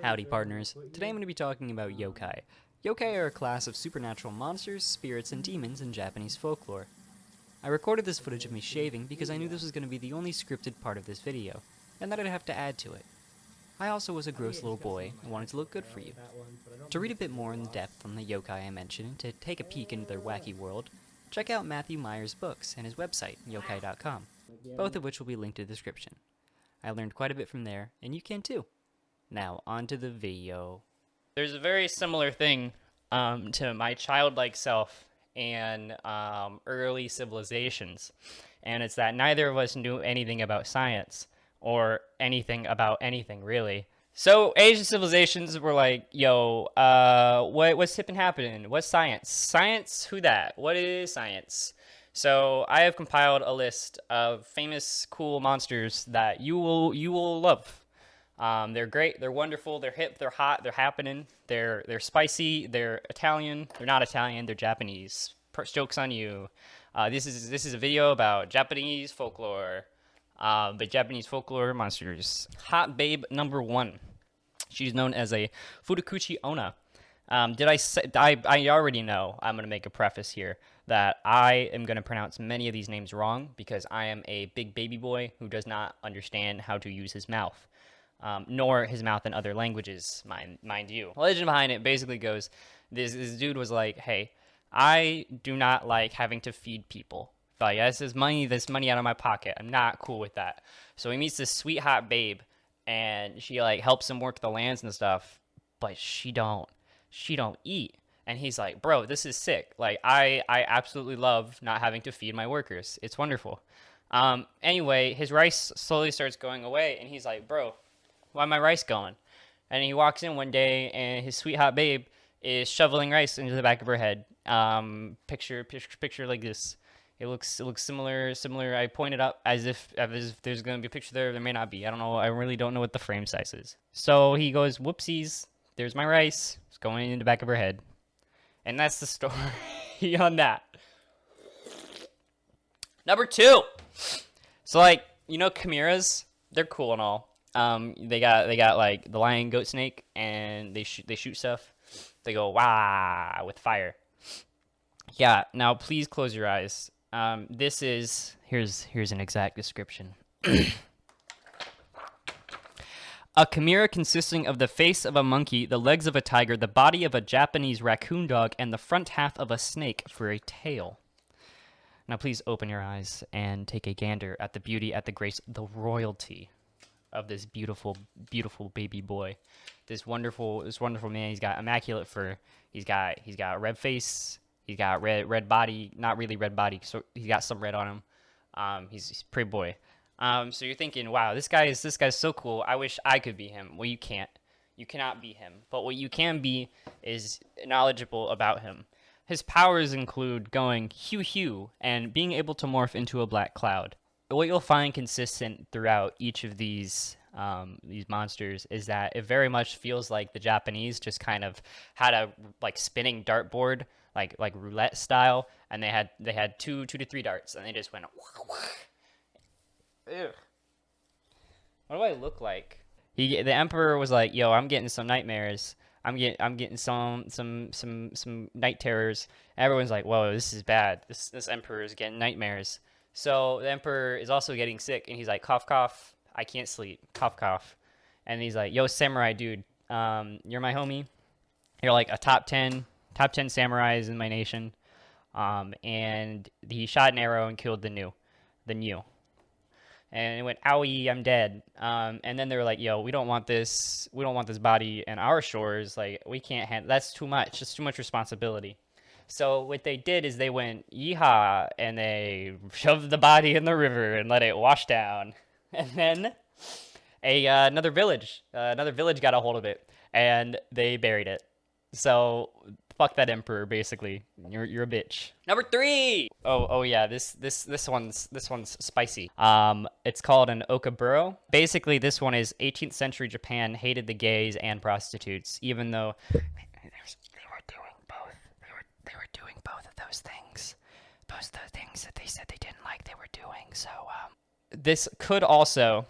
Howdy partners, today I'm going to be talking about yokai. Yokai are a class of supernatural monsters, spirits, and demons in Japanese folklore. I recorded this footage of me shaving because I knew this was going to be the only scripted part of this video, and that I'd have to add to it. I also was a gross little boy and wanted to look good for you. To read a bit more in depth on the yokai I mentioned and to take a peek into their wacky world, check out Matthew Meyer's books and his website, yokai.com, both of which will be linked in the description. I learned quite a bit from there, and you can too. Now, on to the video. There's a very similar thing to my childlike self and early civilizations, and it's that neither of us knew anything about science or anything about anything, really. So Asian civilizations were like, yo, what's hip and happening? What's science? Science? Who that? What is science? So I have compiled a list of famous, cool monsters that you will love. They're great, they're wonderful, they're hip, they're hot, they're happening, they're spicy, they're Italian, they're not Italian, they're Japanese. Joke's on you. This is a video about Japanese folklore. But Japanese folklore monsters. Hot babe number 1. She's known as a Futakuchi-onna. I already know, I'm going to make a preface here, that I am going to pronounce many of these names wrong because I am a big baby boy who does not understand how to use his mouth. Nor his mouth in other languages, mind you. The legend behind it basically goes, this dude was like, hey, I do not like having to feed people. Like, this is money out of my pocket. I'm not cool with that. So he meets this sweet hot babe, and she like helps him work the lands and stuff, but she don't eat. And he's like, bro, this is sick. Like, I absolutely love not having to feed my workers. It's wonderful. Anyway, his rice slowly starts going away, and he's like, bro, why my rice going? And he walks in one day, and his sweet hot babe is shoveling rice into the back of her head. Picture like this. It looks similar. I pointed up as if there's gonna be a picture there. There may not be. I don't know. I really don't know what the frame size is. So he goes, whoopsies. There's my rice. It's going in the back of her head. And that's the story on that. Number 2. So like, you know, chimeras, they're cool and all. They got like the lion, goat, snake, and they shoot stuff. They go wah with fire. Yeah. Now please close your eyes. Here's an exact description. A chimera consisting of the face of a monkey, the legs of a tiger, the body of a Japanese raccoon dog, and the front half of a snake for a tail. Now please open your eyes and take a gander at the beauty, at the grace, the royalty of this beautiful, beautiful baby boy. This wonderful man. He's got immaculate fur. He's got a red face. He's got red body. Not really red body. So he's got some red on him. He's a pretty boy. So you're thinking, wow, this guy's so cool. I wish I could be him. Well, you can't. You cannot be him. But what you can be is knowledgeable about him. His powers include going hew hew and being able to morph into a black cloud. What you'll find consistent throughout each of these monsters is that it very much feels like the Japanese just kind of had a like spinning dartboard, like roulette style, and they had two to three darts, and they just went. Ew. What do I look like? The emperor was like, "Yo, I'm getting some nightmares. I'm getting some night terrors." Everyone's like, "Whoa, this is bad. This emperor is getting nightmares." So the emperor is also getting sick, and he's like, "Cough, cough. I can't sleep. Cough, cough." And he's like, "Yo, samurai dude, you're my homie. You're like a top 10 samurais in my nation." And he shot an arrow and killed the new. And it went, "Owie, I'm dead." And then they were like, "Yo, we don't want this body in our shores. Like, we can't handle. That's too much. It's too much responsibility." So what they did is they went, "Yeehaw," and they shoved the body in the river and let it wash down. And then another village got a hold of it, and they buried it. So fuck that emperor, basically. You're a bitch. Number 3. Oh yeah, this one's spicy. It's called an okaburo. Basically, this one is 18th century Japan hated the gays and prostitutes, even though they were doing both. They were doing both of those things. Those are the things that they said they didn't like they were doing. So this could also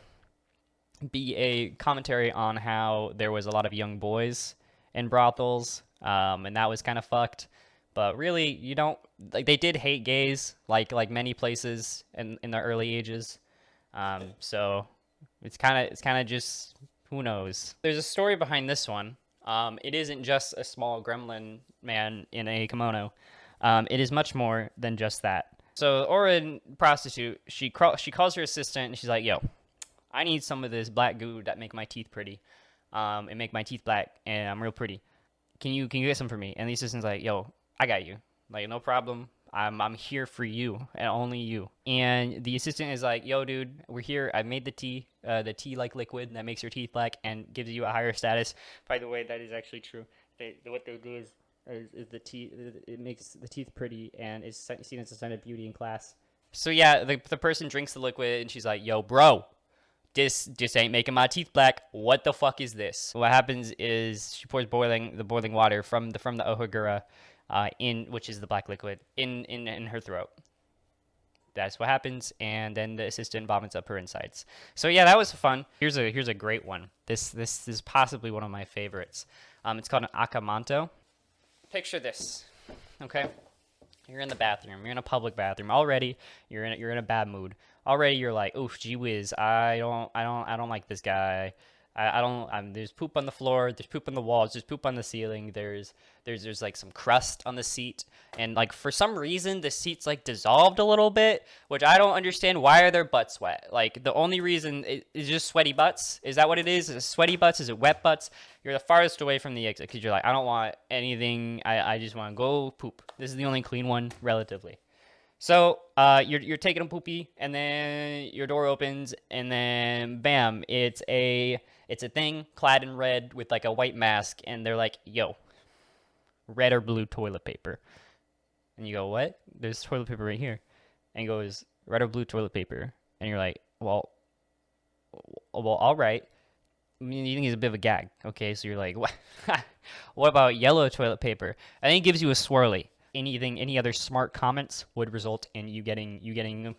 be a commentary on how there was a lot of young boys in brothels, and that was kind of fucked. But really, you don't like they did hate gays, like many places in the early ages. So it's kind of just who knows. There's a story behind this one. It isn't just a small gremlin man in a kimono. It is much more than just that. So the Orin prostitute, she calls her assistant and she's like, "Yo, I need some of this black goo that make my teeth pretty, and make my teeth black, and I'm real pretty. Can you get some for me?" And the assistant's like, "Yo, I got you. Like, no problem. I'm here for you and only you." And the assistant is like, "Yo, dude, we're here. I made the tea like liquid that makes your teeth black and gives you a higher status." By the way, that is actually true. What they do is the tea. It makes the teeth pretty and is seen as a sign of beauty in class. So yeah, the person drinks the liquid and she's like, "Yo, bro, this ain't making my teeth black. What the fuck is this?" What happens is she pours the boiling water from the ohagura, in which is the black liquid, in her throat. That's what happens, and then the assistant vomits up her insides. So yeah, that was fun. Here's a great one. This is possibly one of my favorites. It's called an akamanto. Picture this, okay? You're in the bathroom. You're in a public bathroom. Already, you're in a bad mood. Already, you're like, "Oof, gee whiz, I don't like this guy. I don't. There's poop on the floor. There's poop on the walls. There's poop on the ceiling. There's like some crust on the seat, and like for some reason the seat's like dissolved a little bit, which I don't understand. Why are their butts wet? Like the only reason is just sweaty butts. Is that what it is? Is it sweaty butts? Is it wet butts? You're the farthest away from the exit because you're like, I don't want anything. I just want to go poop. This is the only clean one relatively. So you're taking a poopy, and then your door opens, and then bam, it's a thing clad in red with like a white mask, and they're like, "Yo, red or blue toilet paper?" And you go, "What? There's toilet paper right here." And he goes, "Red or blue toilet paper?" And you're like, well, all right. I mean, you think he's a bit of a gag, okay? So you're like, "What? What about yellow toilet paper?" And then he gives you a swirly. Any other smart comments would result in you getting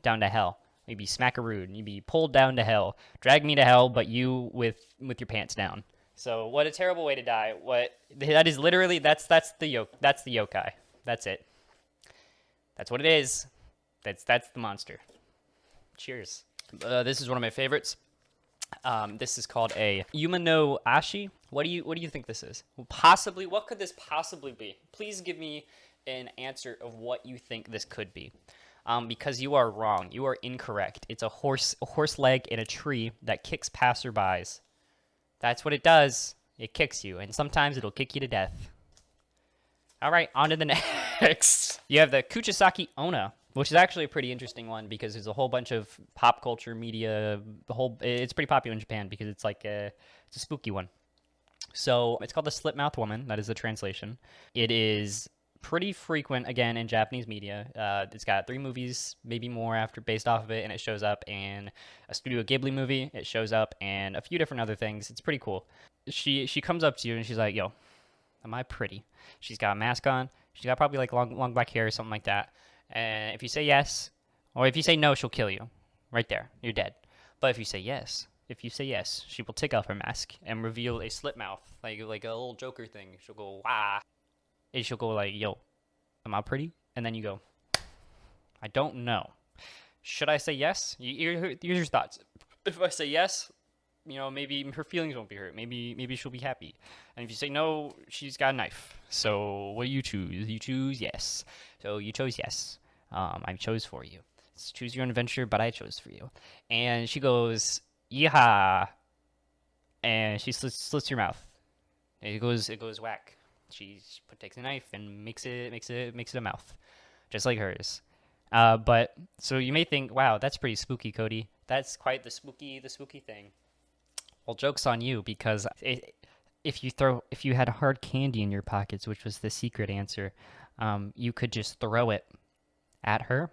down to hell. You'd be smackarood. You'd be pulled down to hell. Drag me to hell, but you with your pants down. So what a terrible way to die. That is literally that's the yokai. That's it. That's what it is. That's the monster. Cheers. This is one of my favorites. This is called a Yuma no Ashi. What do you think this is? Possibly, what could this possibly be? Please give me an answer of what you think this could be. Because you are wrong. You are incorrect. It's a horse leg in a tree that kicks passerbys. That's what it does. It kicks you, and sometimes it'll kick you to death. All right, on to the next. You have the Futakuchi-onna, which is actually a pretty interesting one because there's a whole bunch of pop culture media. It's pretty popular in Japan because it's like it's a spooky one. So it's called the Slit Mouth Woman. That is the translation. It is pretty frequent again in Japanese media. It's got 3 movies, maybe more based off of it, and it shows up in a Studio Ghibli movie. It shows up in a few different other things. It's pretty cool. She comes up to you and she's like, "Yo, am I pretty?" She's got a mask on. She's got probably like long black hair or something like that. And if you say yes, or if you say no, she'll kill you. Right there. You're dead. But if you say yes, she will take off her mask and reveal a slit mouth, like a little Joker thing. She'll go, "Wah." And she'll go like, "Yo, am I pretty?" And then you go, "I don't know. Should I say yes?" Here's your thoughts. If I say yes, maybe her feelings won't be hurt. Maybe she'll be happy. And if you say no, she's got a knife. So what do you choose? You choose yes. So you chose yes. I chose for you. It's choose your own adventure, but I chose for you. And she goes, "Yeah," and she slits your mouth. It goes whack. She takes a knife and makes it a mouth, just like hers. But so you may think, "Wow, that's pretty spooky, Cody. That's quite the spooky thing." Well, joke's on you because if you had hard candy in your pockets, which was the secret answer, you could just throw it at her,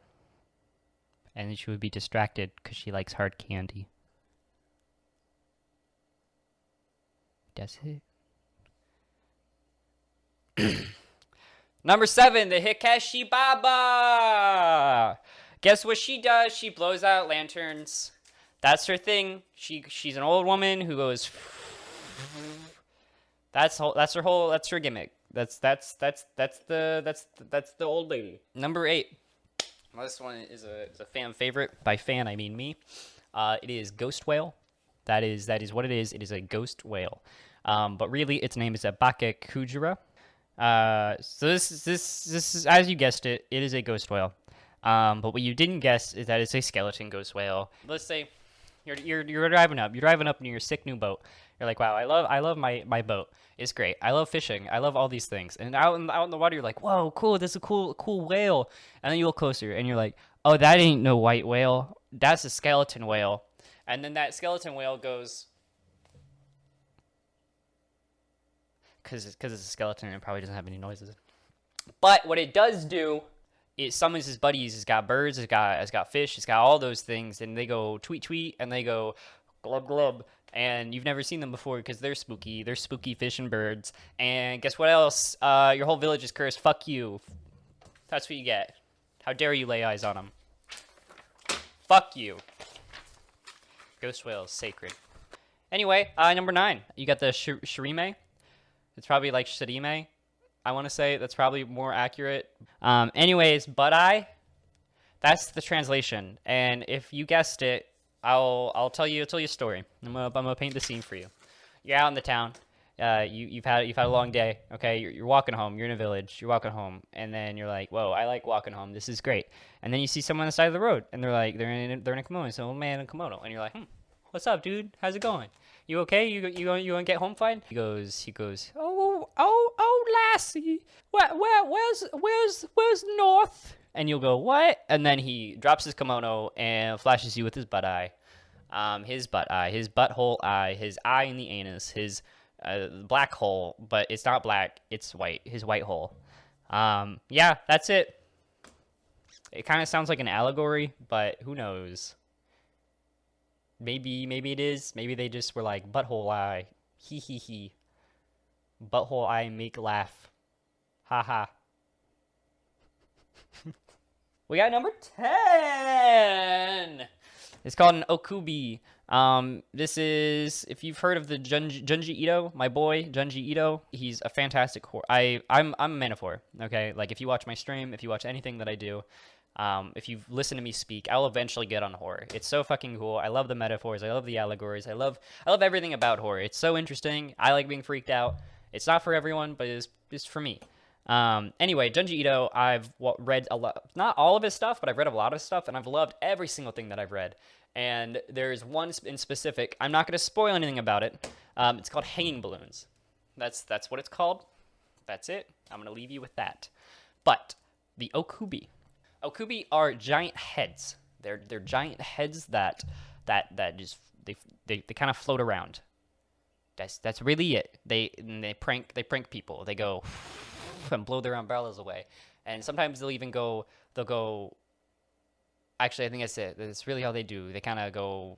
and then she would be distracted because she likes hard candy. Does it? Number 7, the Hikashi Baba. Guess what she does? She blows out lanterns. That's her thing. She's an old woman who goes. That's her gimmick. That's the old lady. Number 8. Well, this one is a fan favorite. By fan, I mean me. It is ghost whale. That is what it is. It is a ghost whale. But really, its name is a Bake Kujira. So this is, as you guessed it, it is a ghost whale. But what you didn't guess is that it's a skeleton ghost whale. Let's say you're driving up in your sick new boat. You're like, wow, I love my boat. It's great. I love fishing. I love all these things. And out in the water, you're like, whoa, cool. This is a cool whale. And then you look closer, and you're like, oh, that ain't no white whale. That's a skeleton whale. And then that skeleton whale goes, because it's a skeleton, and it probably doesn't have any noises. But what it does do, it summons his buddies. It's got birds. It's got fish. It's got all those things, and they go tweet tweet, and they go glub glub. And you've never seen them before because they're spooky. They're spooky fish and birds. And guess what else? Your whole village is cursed. Fuck you. That's what you get. How dare you lay eyes on them? Fuck you. Ghost whale is sacred. Anyway, number 9. You got the shirime. It's probably like shirime. I want to say that's probably more accurate. Anyways, butt eye. That's the translation. And if you guessed it, I'll tell you a story. I'm gonna paint the scene for you. You're out in the town. You've had a long day. Okay, you're walking home. You're in a village. You're walking home, and then you're like, whoa, I like walking home. This is great. And then you see someone on the side of the road, and they're in a kimono. So, old man in a kimono, and you're like, what's up, dude? How's it going? You okay? You gonna get home fine? He goes. Oh, lassie, where's north? And you'll go, what? And then he drops his kimono and flashes you with his butt eye. His butt eye, his butthole eye, his eye in the anus, his black hole, but it's not black, it's white, his white hole. Yeah, that's it. It kind of sounds like an allegory, but who knows? Maybe it is. Maybe they just were like, butthole eye, hee hee hee. Butthole eye make laugh. Ha ha. We got number 10. It's called an okubi. This is, if you've heard of the Junji Ito, my boy Junji Ito, he's a fantastic horror. I'm a man of horror. Okay, like if you watch my stream, if you watch anything that I do, if you've listened to me speak, I'll eventually get on horror. It's so fucking cool. I love the metaphors. I love the allegories. I love everything about horror. It's so interesting. I like being freaked out. It's not for everyone, but it's for me. Anyway, Junji Ito, I've read a lot, not all of his stuff, but I've read a lot of stuff, and I've loved every single thing that I've read. And there's one in specific. I'm not going to spoil anything about it. It's called Hanging Balloons. That's what it's called. That's it. I'm going to leave you with that. But the okubi. Okubi are giant heads. They're giant heads that just they kind of float around. That's really it. They prank people. They go and blow their umbrellas away. And sometimes they'll go. Actually, I think that's it. That's really how they do. They kind of go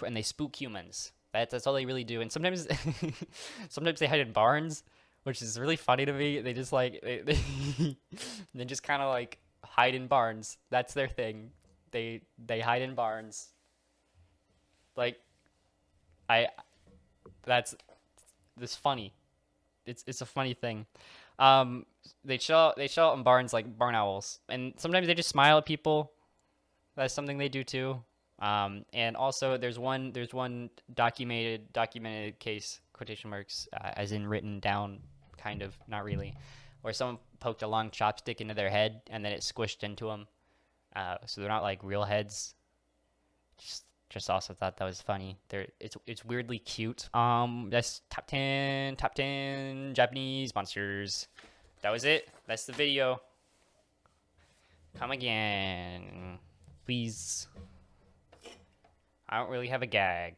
and they spook humans. That's all they really do. And sometimes they hide in barns, which is really funny to me. They just they just kind of like hide in barns. That's their thing. They hide in barns. Like that's funny. It's a funny thing. They chill out in barns like barn owls, and sometimes they just smile at people. That's something they do too. And also there's one documented case, quotation marks, as in written down, kind of, not really, where someone poked a long chopstick into their head and then it squished into them. So they're not like real heads. Just also thought that was funny. It's weirdly cute. That's top 10 Japanese monsters. That was it. That's the video. Come again, please. I don't really have a gag.